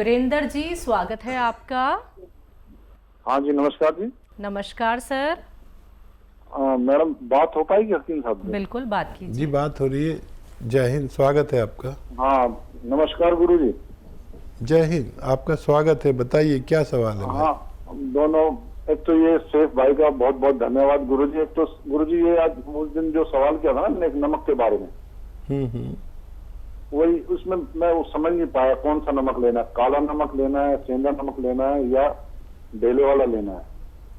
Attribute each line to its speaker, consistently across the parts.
Speaker 1: वीरेंद्र जी, स्वागत है आपका।
Speaker 2: हाँ जी, नमस्कार जी।
Speaker 1: नमस्कार सर।
Speaker 2: मैडम, बात हो पाएगी हकीम साहब से?
Speaker 1: बिल्कुल, बात कीजिए
Speaker 3: जी, बात हो रही है। जय हिंद, स्वागत है आपका।
Speaker 2: हाँ, नमस्कार गुरु जी।
Speaker 3: जय हिंद, आपका स्वागत है। बताइए क्या सवाल है भाई?
Speaker 2: हाँ, दोनों। एक तो ये सेफ भाई का बहुत बहुत धन्यवाद गुरु जी। एक तो गुरु जी, ये आज उस दिन जो सवाल किया था ना नमक के बारे में, वही उसमें मैं वो समझ नहीं पाया कौन सा नमक लेना है। काला नमक लेना है, सेंधा नमक लेना है, या ढेले वाला लेना है,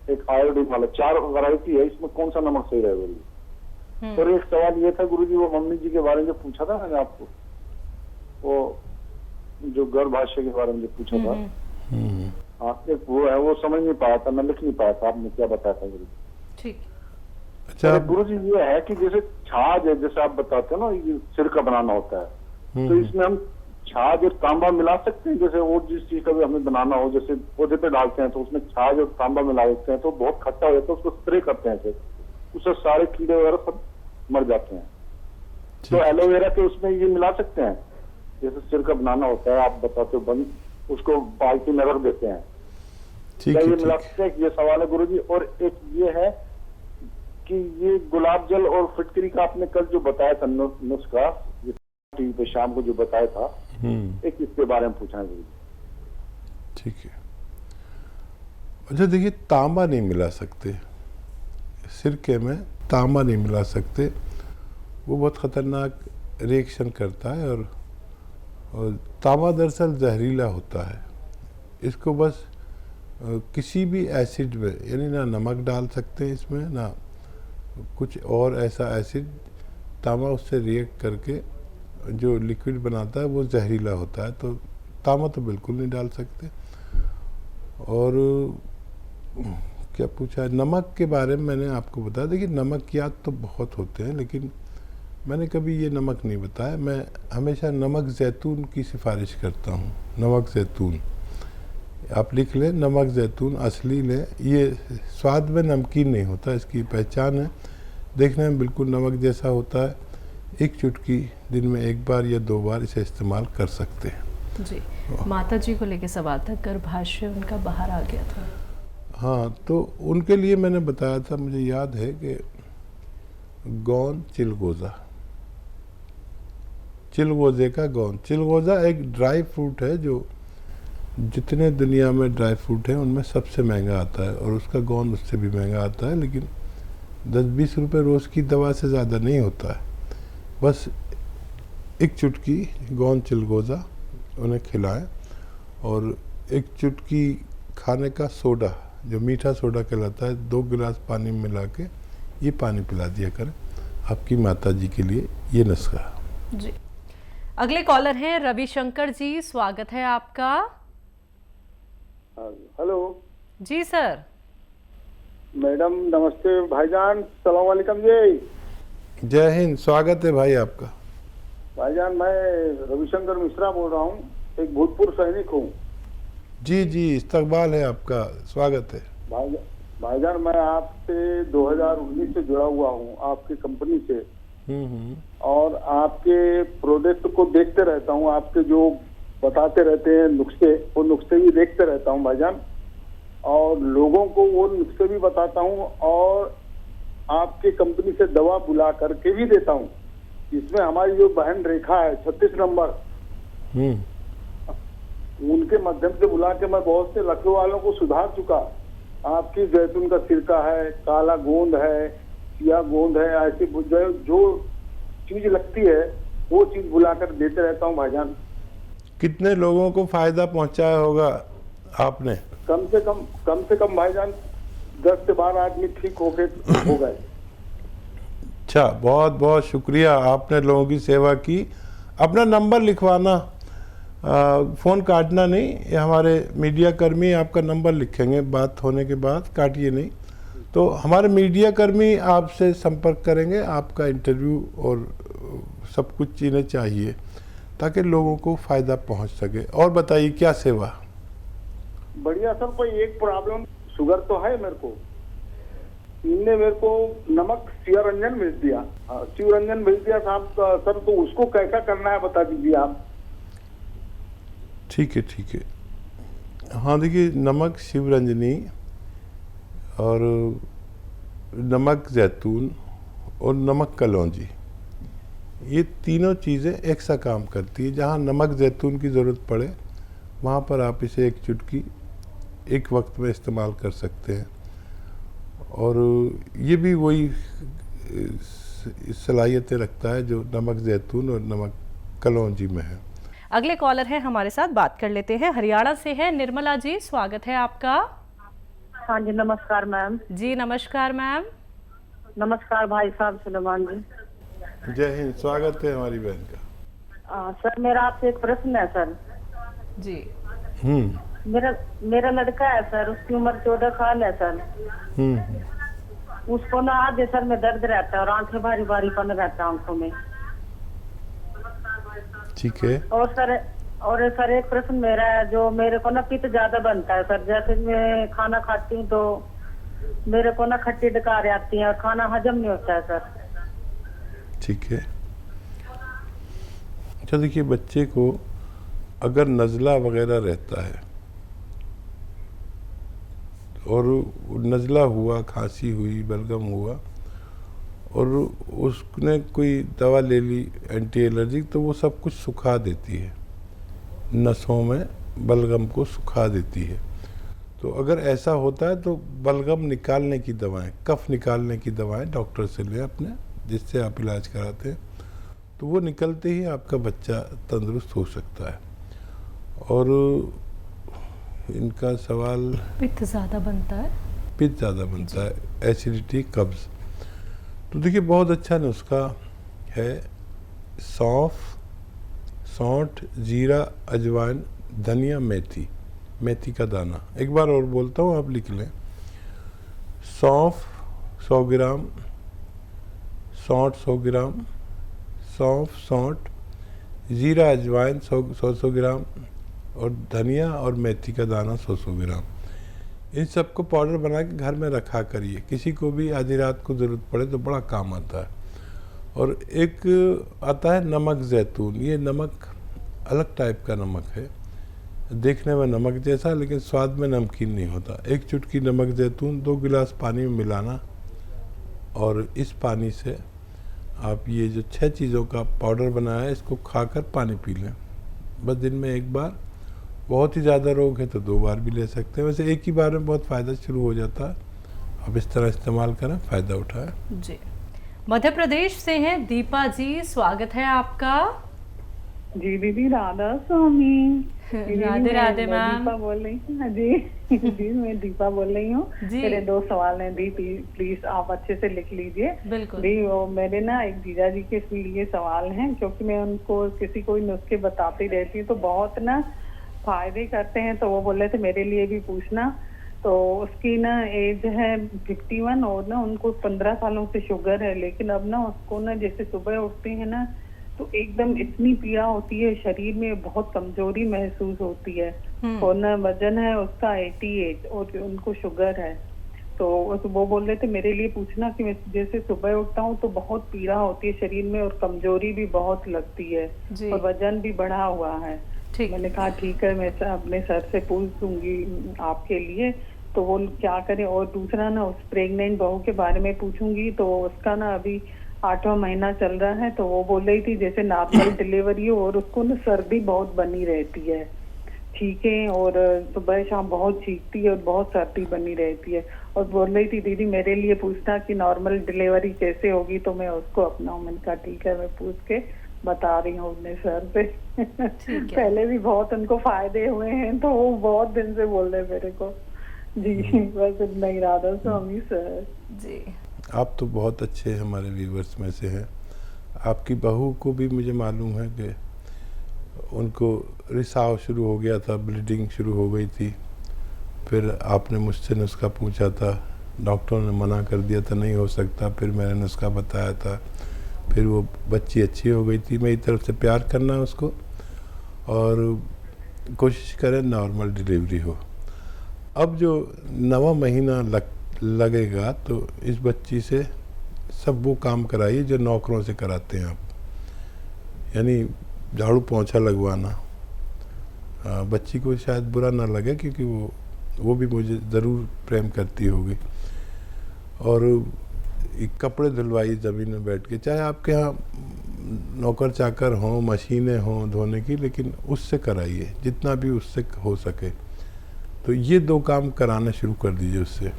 Speaker 2: एक आयोडीन वाला। 4 वैरायटी है, इसमें कौन सा नमक सही रहेगा गुरु जी? और एक सवाल ये था गुरु जी, वो मम्मी जी के बारे में जो पूछा था मैंने आपको, वो जो गर्भाशय के बारे में जो पूछा था, हाँ, एक वो है, वो समझ नहीं पाया था, मैं लिख नहीं पाया था। आपने क्या बताया था गुरु जी?
Speaker 1: ठीक।
Speaker 3: अच्छा
Speaker 2: गुरु जी, ये है कि जैसे छाछ है, जैसे आप बताते हो ना, ये सिर का बनाना होता है, तो इसमें हम छाछ और तांबा मिला सकते हैं? जैसे और जिस चीज का भी हमें बनाना हो, जैसे पौधे पे डालते हैं तो उसमें छाछ और तांबा मिला देते हैं, तो बहुत खट्टा हो जाता है, उसको स्प्रे करते हैं फिर उससे सारे कीड़े वगैरह सब मर जाते हैं। तो एलोवेरा के उसमें ये मिला सकते हैं? जैसे सिर का बनाना होता है, आप बताते हो, बंद उसको बाल्टी में रख देते हैं,
Speaker 3: ठीक
Speaker 2: क्या
Speaker 3: है,
Speaker 2: ये
Speaker 3: ठीक
Speaker 2: मिला
Speaker 3: है।
Speaker 2: सकते हैं? ये सवाल है गुरु जी। और एक ये है कि ये गुलाब जल और फिटकरी का आपने कल जो बताया था नुस्खा, टीवी पे शाम को जो बताया था, एक इसके बारे में पूछना है गुरु जी।
Speaker 3: ठीक है। अच्छा देखिए, तांबा नहीं मिला सकते सिरके में, तांबा नहीं मिला सकते, वो बहुत खतरनाक रिएक्शन करता है। और तांबा दरअसल जहरीला होता है। इसको बस किसी भी एसिड में, यानी ना नमक डाल सकते हैं इसमें, ना कुछ और ऐसा एसिड, तांबा उससे रिएक्ट करके जो लिक्विड बनाता है वो जहरीला होता है, तो तांबा तो बिल्कुल नहीं डाल सकते। और क्या पूछा है नमक के बारे में, मैंने आपको बताया। देखिए, नमकियात तो बहुत होते हैं, लेकिन मैंने कभी ये नमक नहीं बताया। मैं हमेशा नमक जैतून की सिफारिश करता हूँ। नमक जैतून आप लिख लें, नमक जैतून असली लें। ये स्वाद में नमकीन नहीं होता, इसकी पहचान है, देखने में बिल्कुल नमक जैसा होता है। एक चुटकी दिन में 1 बार या 2 बार इसे इस्तेमाल कर सकते हैं।
Speaker 1: जी, माता जी को लेके सवाल था, गर्भाशय उनका बाहर आ गया था।
Speaker 3: हाँ, तो उनके लिए मैंने बताया था, मुझे याद है कि गोंद चिलगोज़ा, चिलगोज़े का गोंद। चिलगोज़ा एक ड्राई फ्रूट है जो जितने दुनिया में ड्राई फ्रूट हैं उनमें सबसे महंगा आता है, और उसका गोंद उससे भी महंगा आता है, लेकिन 10-20 रुपये रोज़ की दवा से ज़्यादा नहीं होता है। बस एक चुटकी गोंद चिलगोज़ा उन्हें खिलाएं, और एक चुटकी खाने का सोडा, जो मीठा सोडा कहलाता है, 2 गिलास पानी में मिला के ये पानी पिला दिया करें आपकी माता जी के लिए। ये नुस्खा
Speaker 1: जी। अगले कॉलर हैं रविशंकर जी, स्वागत है आपका।
Speaker 4: हेलो
Speaker 1: जी सर।
Speaker 4: मैडम, नमस्ते भाईजान, सलाम वालेकुम जी।
Speaker 3: जय हिंद, स्वागत है भाई आपका।
Speaker 4: भाईजान, मैं रविशंकर मिश्रा बोल रहा हूँ, एक भूतपूर्व सैनिक हूँ।
Speaker 3: जी जी, इस्तकबाल है आपका, स्वागत है।
Speaker 4: भाईजान, मैं आपसे 2019 से जुड़ा हुआ हूँ, आपकी कंपनी से, और आपके प्रोडक्ट को देखते रहता हूँ। आपके जो बताते रहते हैं नुस्खे, वो नुस्खे भी देखते रहता हूँ भाईजान, और लोगों को वो नुस्खे भी बताता हूँ, और आपके कंपनी से दवा बुला करके भी देता हूँ। इसमें हमारी जो बहन रेखा है 36 नंबर, उनके माध्यम से बुला के मैं बहुत से लखनऊ वालों को सुधार चुका। आपकी जैतून का सिरका है, काला गोंद है, सिया गोंद है, ऐसी जो चीज लगती है वो चीज बुलाकर देते रहता हूँ भाईजान।
Speaker 3: कितने लोगों को फायदा पहुंचाया होगा आपने?
Speaker 4: कम से कम भाईजान 10 से 12 आदमी ठीक हो गए।
Speaker 3: अच्छा, बहुत बहुत शुक्रिया, आपने लोगों की सेवा की। अपना नंबर लिखवाना, फ़ोन काटना नहीं, ये हमारे मीडिया कर्मी आपका नंबर लिखेंगे बात होने के बाद, काटिए नहीं। तो हमारे मीडिया कर्मी आपसे संपर्क करेंगे, आपका इंटरव्यू और सब कुछ इन्हें चाहिए ताकि लोगों को फ़ायदा पहुंच सके। और बताइए क्या सेवा?
Speaker 4: बढ़िया सर, कोई एक प्रॉब्लम, शुगर तो है मेरे को। इनने मेरे को नमक शिवरंजन भेज दिया, शिवरंजन भेज दिया साहब सर, तो उसको कैसा करना है बता दीजिए आप।
Speaker 3: ठीक है, ठीक है। हाँ देखिए, नमक शिवरंजनी और नमक जैतून और नमक कलौंजी, ये तीनों चीज़ें एक सा काम करती है। जहाँ नमक जैतून की ज़रूरत पड़े वहाँ पर आप इसे एक चुटकी एक वक्त में इस्तेमाल कर सकते हैं। और ये भी वही सलाहियतें रखता है जो नमक जैतून और नमक कलौंजी में है।
Speaker 1: अगले कॉलर हैं हमारे साथ, बात कर लेते हैं। हरियाणा से है निर्मला जी, स्वागत है आपका।
Speaker 5: हाँ जी, नमस्कार मैम।
Speaker 1: जी नमस्कार मैम।
Speaker 5: नमस्कार भाई साहब सुलेमान जी।
Speaker 3: जय हिंद, स्वागत है हमारी बहन का।
Speaker 5: सर मेरा आपसे एक प्रश्न है सर।
Speaker 1: जी।
Speaker 5: मेरा लड़का है सर, उसकी उम्र 14 साल है सर। उसको ना आधे सर में दर्द रहता है और आंखें भारी भारीपन रहता है आंखों में।
Speaker 3: ठीक है।
Speaker 5: और सर एक प्रश्न मेरा है, जो मेरे को ना पित्त ज्यादा बनता है सर। जैसे मैं खाना खाती हूँ तो मेरे को ना खट्टी डकार आती है और खाना हजम नहीं होता है सर।
Speaker 3: ठीक है। अच्छा देखिए, बच्चे को अगर नज़ला वगैरह रहता है और नज़ला हुआ, खांसी हुई, बलगम हुआ और उसने कोई दवा ले ली एंटी एलर्जिक, तो वो सब कुछ सुखा देती है, नसों में बलगम को सुखा देती है। तो अगर ऐसा होता है तो बलगम निकालने की दवाएं, कफ निकालने की दवाएं डॉक्टर से लें अपने, जिससे आप इलाज कराते हैं, तो वो निकलते ही आपका बच्चा तंदुरुस्त हो सकता है। और इनका सवाल,
Speaker 1: पित्त ज़्यादा बनता है,
Speaker 3: पित्त ज़्यादा बनता है, एसिडिटी, कब्ज़, तो देखिए बहुत अच्छा नुस्खा है। सौंठ, जीरा, अजवाइन, धनिया, मेथी का दाना। एक बार और बोलता हूँ, आप लिख लें। सौंफ 100 ग्राम, सौंठ 100 ग्राम, सौंठ, जीरा, अजवाइन 100 ग्राम और धनिया और मेथी का दाना 100 ग्राम। इन सबको पाउडर बना के घर में रखा करिए। किसी को भी आधी रात को ज़रूरत पड़े तो बड़ा काम आता है। और एक आता है नमक जैतून। ये नमक अलग टाइप का नमक है, देखने में नमक जैसा, लेकिन स्वाद में नमकीन नहीं होता। एक चुटकी नमक जैतून 2 गिलास पानी में मिलाना और इस पानी से आप ये जो 6 चीज़ों का पाउडर बनाया है, इसको खाकर पानी पी लें बस दिन में एक बार। बहुत ही ज़्यादा रोग है तो 2 बार भी ले सकते हैं। वैसे एक ही बार में बहुत फ़ायदा शुरू हो जाता है। आप इस तरह इस्तेमाल करें, फ़ायदा उठाएं।
Speaker 1: जी। मध्य प्रदेश से हैं दीपा जी, स्वागत है आपका।
Speaker 6: जी दीदी, राधा स्वामी।
Speaker 1: राधे राधे मैम।
Speaker 6: दीपा बोल रही हूँ। हाँ जी जी, मैं दीपा बोल रही हूँ। मेरे 2 सवाल हैं दी, प्लीज आप अच्छे से लिख लीजिए।
Speaker 1: बिल्कुल
Speaker 6: दी, वो मेरे ना एक जीजा जी के लिए सवाल हैं, क्योंकि मैं उनको किसी को नुस्खे बताती रहती हूँ तो बहुत ना फायदे करते हैं, तो वो बोल रहे थे मेरे लिए भी पूछना। तो उसकी ना एज है 51 और ना उनको 15 सालों से शुगर है, लेकिन अब ना उसको ना जैसे सुबह उठते हैं ना तो एकदम इतनी पीड़ा होती है, शरीर में बहुत कमजोरी महसूस होती है। और ना वजन है उसका 88 और उनको शुगर है। तो वो बोल रहे थे मेरे लिए पूछना कि मैं जैसे सुबह उठता हूँ तो बहुत पीड़ा होती है शरीर में और कमजोरी भी बहुत लगती है और वजन भी बढ़ा हुआ है। मैंने कहा ठीक है, मैं अपने सर से पूछूंगी आपके लिए तो वो क्या करें। और दूसरा ना उस प्रेग्नेंट बहू के बारे में पूछूंगी, तो उसका ना अभी 8वां महीना चल रहा है, तो वो बोल रही थी जैसे नॉर्मल डिलीवरी हो और उसको ना सर्दी बहुत बनी रहती है, ठीक है, और सुबह शाम बहुत चीखती है और बहुत सर्दी बनी रहती है। और बोल रही थी दीदी मेरे लिए पूछना कि नॉर्मल डिलीवरी कैसे होगी, तो मैं उसको अपनाऊं। मैंने कहा ठीक है, मैं पूछ के बता रही हूँ अपने सर से। पहले भी बहुत उनको फायदे हुए हैं, तो वो बहुत दिन से बोल रहे मेरे को। जी बस इतना ही, राधा स्वामी सर
Speaker 1: जी।
Speaker 3: आप तो बहुत अच्छे हमारे व्यूवर्स में से हैं। आपकी बहू को भी मुझे मालूम है कि उनको रिसाव शुरू हो गया था, ब्लीडिंग शुरू हो गई थी। फिर आपने मुझसे नुस्खा पूछा था, डॉक्टर ने मना कर दिया था नहीं हो सकता, फिर मैंने नुस्खा बताया था, फिर वो बच्ची अच्छी हो गई थी। मेरी तरफ से प्यार करना उसको और कोशिश करें नॉर्मल डिलीवरी हो। अब जो 9वां महीना लगेगा तो इस बच्ची से सब वो काम कराइए जो नौकरों से कराते हैं आप, यानी झाड़ू पोंछा लगवाना, बच्ची को शायद बुरा ना लगे, क्योंकि वो भी मुझे ज़रूर प्रेम करती होगी। और कपड़े धुलवाई ज़मीन में बैठ के, चाहे आपके यहाँ नौकर चाकर हों, मशीनें हों धोने की, लेकिन उससे कराइए जितना भी उससे हो सके। तो ये 2 काम कराना शुरू कर दीजिए उससे।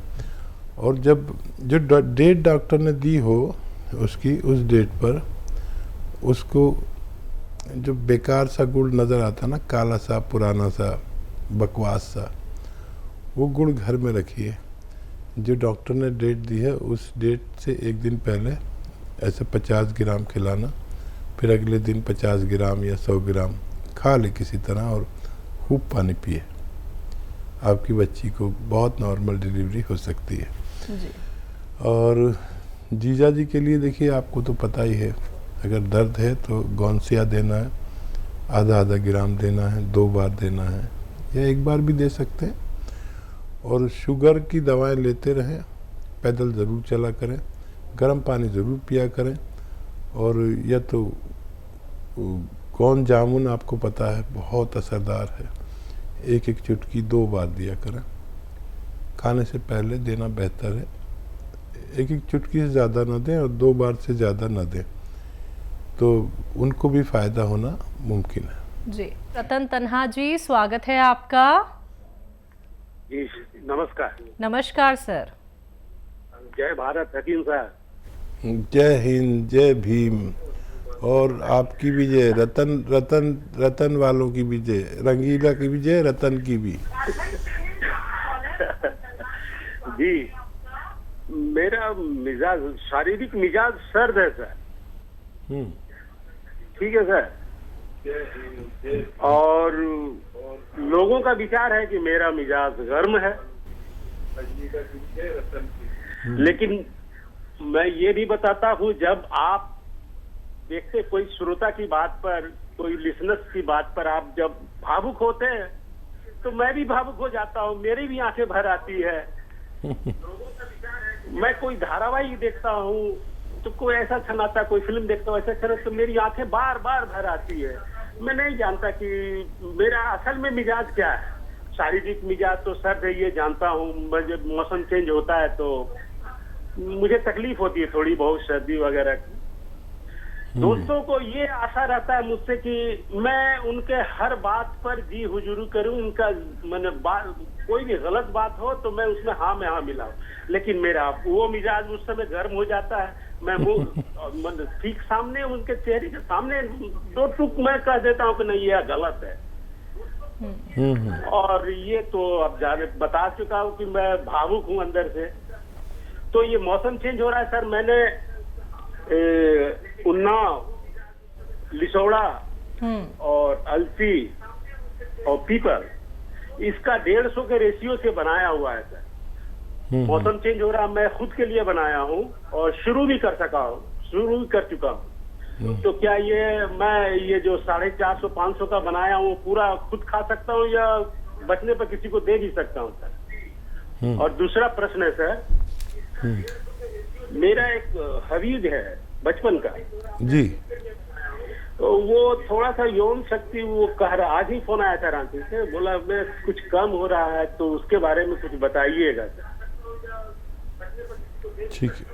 Speaker 3: और जब जो डेट डॉक्टर ने दी हो उसकी, उस डेट पर उसको जो बेकार सा गुड़ नज़र आता ना, काला सा, पुराना सा, बकवास सा, वो गुड़ घर में रखिए। जो डॉक्टर ने डेट दी है उस डेट से 1 दिन पहले ऐसे 50 ग्राम खिलाना, फिर अगले दिन 50 ग्राम या 100 ग्राम खा ले किसी तरह, और खूब पानी पिए। आपकी बच्ची को बहुत नॉर्मल डिलीवरी हो सकती है
Speaker 1: जी।
Speaker 3: और जीजा जी के लिए देखिए, आपको तो पता ही है, अगर दर्द है तो गौनसिया देना है, आधा ग्राम देना है, 2 बार देना है या 1 बार भी दे सकते हैं। और शुगर की दवाएं लेते रहें, पैदल ज़रूर चला करें, गर्म पानी ज़रूर पिया करें। और या तो कौन जामुन आपको पता है बहुत असरदार है, 1 चुटकी 2 बार दिया करें, खाने से पहले देना बेहतर है। 1 चुटकी से ज़्यादा ना दें और 2 बार से ज़्यादा ना दें, तो उनको भी फ़ायदा होना मुमकिन है।
Speaker 1: जी। रतन तन्हा जी, स्वागत है आपका।
Speaker 7: जी नमस्कार।
Speaker 1: नमस्कार सर।
Speaker 7: जय भारत हकीम साहब।
Speaker 3: जय हिंद, जय भीम। और आपकी भी जय, रतन वालों की भी जय, रंगीला की भी जय, रतन की भी।
Speaker 7: जी, मेरा मिजाज, शारीरिक मिजाज सर्द है सर। ठीक है सर। और लोगों का विचार है कि मेरा मिजाज गर्म है, लेकिन मैं ये भी बताता हूँ, जब आप देखते कोई श्रोता की बात पर, कोई लिसनर्स की बात पर आप जब भावुक होते हैं तो मैं भी भावुक हो जाता हूँ, मेरी भी आंखें भर आती है। मैं कोई धारावाहिक देखता हूँ तो कोई ऐसा छनाता, कोई फिल्म देखता हूँ ऐसा छना, तो मेरी आंखें बार बार भर आती है। मैं नहीं जानता कि मेरा असल में मिजाज क्या है। शारीरिक मिजाज तो सर्द है, ये जानता हूँ। जब मौसम चेंज होता है तो मुझे तकलीफ होती है थोड़ी बहुत, सर्दी वगैरह की। दोस्तों को ये आशा रहता है मुझसे कि मैं उनके हर बात पर जी हुजूरी करूं, उनका मैंने कोई भी गलत बात हो तो मैं उसमें हाँ में हाँ मिलाऊं। लेकिन मेरा वो मिजाज उस समय गर्म हो जाता है। मैं मुंह ठीक सामने, उनके चेहरे के सामने 2 टूक मैं कह देता हूँ कि नहीं यह गलत है। और ये तो अब जाने बता चुका हूँ कि मैं भावुक हूँ अंदर से। तो ये मौसम चेंज हो रहा है सर। मैंने उन्नाव, लिसोड़ा और अलसी और पीपल, इसका 150 के रेशियो से बनाया हुआ है सर। मौसम चेंज हो रहा, मैं खुद के लिए बनाया हूँ और शुरू भी कर चुका हूँ। तो क्या मैं ये जो 450-500 का बनाया हूँ पूरा खुद खा सकता हूँ या बचने पर किसी को दे भी सकता हूँ सर? और दूसरा प्रश्न है सर, मेरा एक हवीज है बचपन का
Speaker 3: जी,
Speaker 7: तो वो थोड़ा सा यौन शक्ति वो कह रहा, आज ही फोन आया था रांची से, बोला मैं कुछ कम हो रहा है, तो उसके बारे में कुछ बताइएगा सर।
Speaker 3: ठीक है।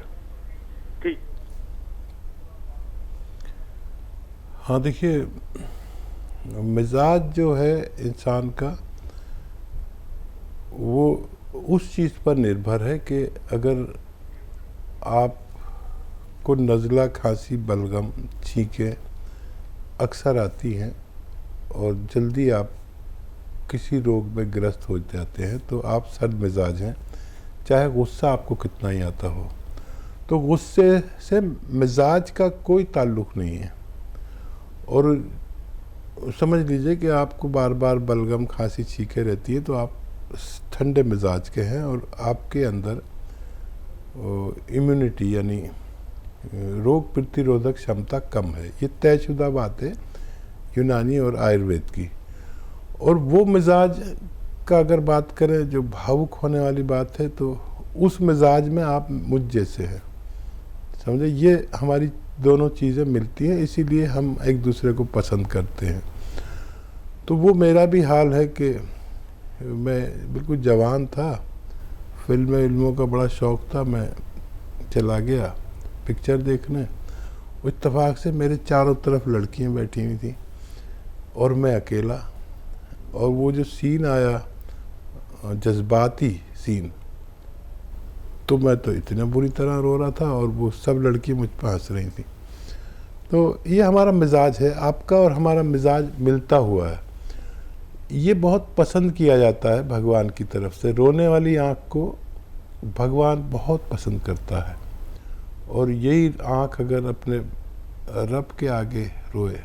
Speaker 7: ठीक।
Speaker 3: हाँ देखिए, मिजाज जो है इंसान का वो उस चीज़ पर निर्भर है कि अगर आपको नज़ला, खांसी, बलगम, छींकें अक्सर आती हैं और जल्दी आप किसी रोग में ग्रस्त हो जाते हैं तो आप सर्द मिजाज हैं, चाहे गुस्सा आपको कितना ही आता हो। तो गुस्से से मिजाज का कोई ताल्लुक़ नहीं है। और समझ लीजिए कि आपको बार बार बलगम, खांसी, छींकें रहती है तो आप ठंडे मिजाज के हैं और आपके अंदर इम्यूनिटी यानी रोग प्रतिरोधक क्षमता कम है। ये तयशुदा बात है यूनानी और आयुर्वेद की। और वो मिजाज का अगर बात करें जो भावुक होने वाली बात है, तो उस मिजाज में आप मुझ जैसे हैं, समझे। ये हमारी दोनों चीज़ें मिलती हैं, इसीलिए हम एक दूसरे को पसंद करते हैं। तो वो मेरा भी हाल है कि मैं बिल्कुल जवान था, फिल्मों का बड़ा शौक़ था, मैं चला गया पिक्चर देखने। इत्तेफाक से मेरे चारों तरफ लड़कियां बैठी हुई थी और मैं अकेला, और वो जो सीन आया जज्बाती सीन, तो मैं तो इतना बुरी तरह रो रहा था और वो सब लड़की मुझ पर हंस रही थी। तो ये हमारा मिजाज है, आपका और हमारा मिजाज मिलता हुआ है। ये बहुत पसंद किया जाता है भगवान की तरफ से, रोने वाली आँख को भगवान बहुत पसंद करता है, और यही आँख अगर अपने रब के आगे रोए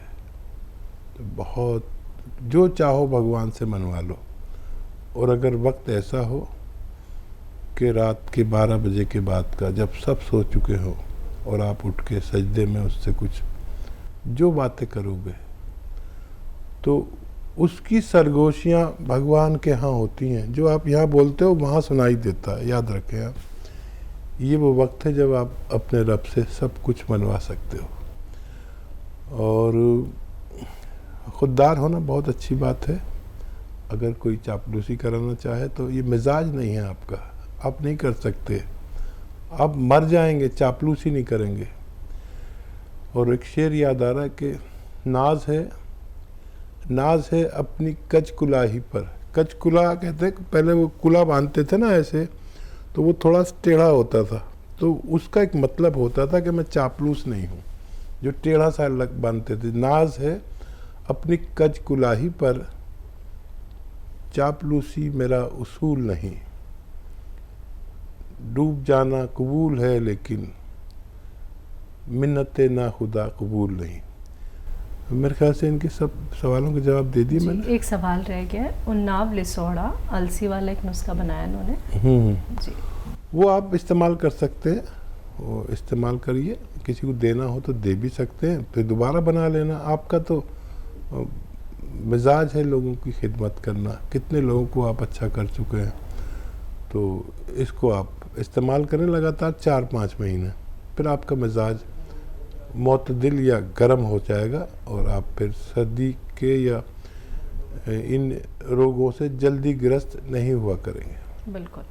Speaker 3: तो बहुत, जो चाहो भगवान से मनवा लो। और अगर वक्त ऐसा हो कि रात के 12 बजे के बाद का, जब सब सो चुके हो और आप उठ के सजदे में उससे कुछ जो बातें करोगे, तो उसकी सरगोशियाँ भगवान के यहाँ होती हैं। जो आप यहाँ बोलते हो वहाँ सुनाई देता है। याद रखें आप, ये वो वक्त है जब आप अपने रब से सब कुछ मनवा सकते हो। और खुददार होना बहुत अच्छी बात है। अगर कोई चापलूसी कराना चाहे तो ये मिजाज नहीं है आपका, आप नहीं कर सकते, आप मर जाएंगे, चापलूसी नहीं करेंगे। और एक शेर याद आ रहा है कि नाज है अपनी कच कुलाही पर। कच कुला कहते हैं, पहले वो कुला बांधते थे ना ऐसे, तो वो थोड़ा टेढ़ा होता था, तो उसका एक मतलब होता था कि मैं चापलूस नहीं हूँ, जो टेढ़ा सा लग बांधते थे। नाज है अपनी कच कुलाही पर, चापलूसी मेरा उसूल नहीं। डूब जाना कबूल है लेकिन मिन्नते ना खुदा कबूल नहीं। मेरे ख्याल से इनके सब सवालों के जवाब दे दिए मैंने।
Speaker 1: एक सवाल रह गया है, उन्नाव लिसोड़ा अलसी वाला एक नुस्खा बनाया इन्होंने जी,
Speaker 3: वो आप इस्तेमाल कर सकते हैं, वो इस्तेमाल करिए। किसी को देना हो तो दे भी सकते हैं, फिर दोबारा बना लेना। आपका तो मिजाज है लोगों की खिदमत करना, कितने लोगों को आप अच्छा कर चुके हैं। तो इसको आप इस्तेमाल करें लगातार 4-5 महीने, फिर आपका मिजाज मोतदिल या गर्म हो जाएगा और आप फिर सर्दी के या इन रोगों से जल्दी ग्रस्त नहीं हुआ करेंगे।
Speaker 1: बिल्कुल।